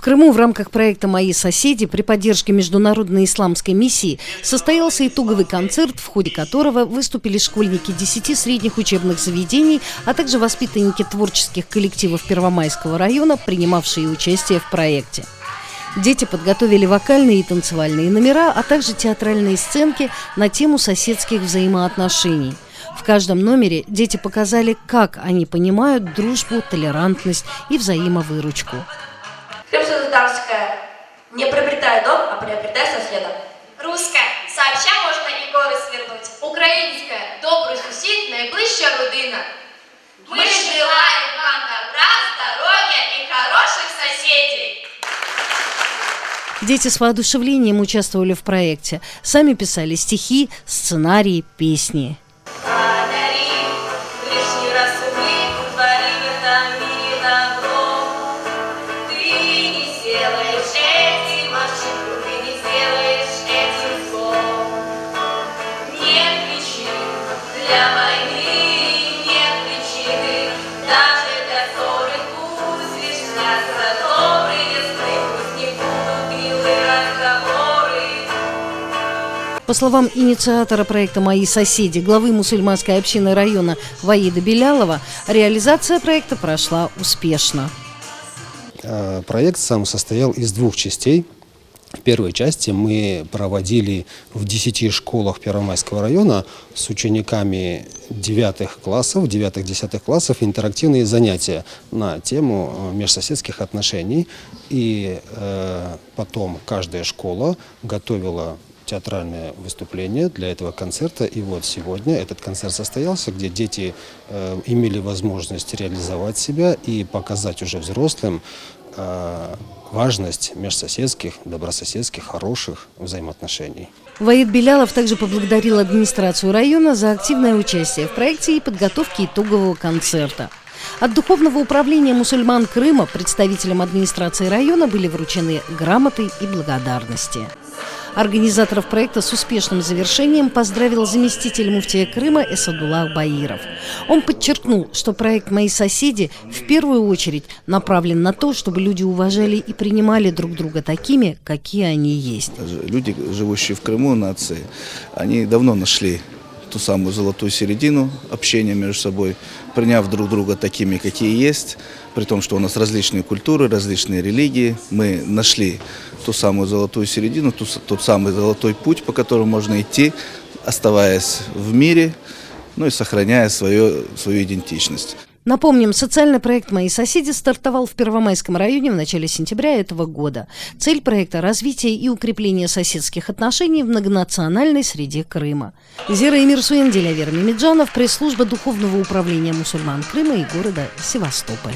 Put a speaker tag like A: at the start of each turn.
A: В Крыму в рамках проекта «Мои соседи» при поддержке Международной исламской миссии состоялся итоговый концерт, в ходе которого выступили школьники 10 средних учебных заведений, а также воспитанники творческих коллективов Первомайского района, принимавшие участие в проекте. Дети подготовили вокальные и танцевальные номера, а также театральные сценки на тему соседских взаимоотношений. В каждом номере дети показали, как они понимают дружбу, толерантность и взаимовыручку.
B: Крымско-татарская: не приобретай дом, а приобретай соседа.
C: Русская: сообща можно и горы свернуть.
D: Украинская: добрый сусід, найближча родина.
C: Мы желаем вам добра, здоровья и хороших соседей.
A: Дети с воодушевлением участвовали в проекте. Сами писали стихи, сценарии, песни. По словам инициатора проекта «Мои соседи», главы мусульманской общины района Ваида Белялова, реализация проекта прошла успешно.
E: Проект сам состоял из двух частей. В первой части мы проводили в 10 школах Первомайского района с учениками 9-10 классов интерактивные занятия на тему межсоседских отношений. И потом каждая школа готовила театральное выступление для этого концерта. И вот сегодня этот концерт состоялся, где дети имели возможность реализовать себя и показать уже взрослым важность межсоседских, добрососедских, хороших взаимоотношений.
A: Ваид Белялов также поблагодарил администрацию района за активное участие в проекте и подготовке итогового концерта. От Духовного управления мусульман Крыма представителям администрации района были вручены грамоты и благодарности. Организаторов проекта с успешным завершением поздравил заместитель муфтия Крыма Эсадуллах Баиров. Он подчеркнул, что проект «Мои соседи» в первую очередь направлен на то, чтобы люди уважали и принимали друг друга такими, какие они есть.
F: Люди, живущие в Крыму, нации, они давно нашли ту самую золотую середину общения между собой, приняв друг друга такими, какие есть, при том, что у нас различные культуры, различные религии. Мы нашли ту самую золотую середину, тот самый золотой путь, по которому можно идти, оставаясь в мире, ну и сохраняя свою идентичность.
A: Напомним, социальный проект «Мои соседи» стартовал в Первомайском районе в начале сентября этого года. Цель проекта – развитие и укрепление соседских отношений в многонациональной среде Крыма. Зира Эмирсуен, Делявер Мемеджанов, пресс-служба Духовного управления мусульман Крыма и города Севастополь.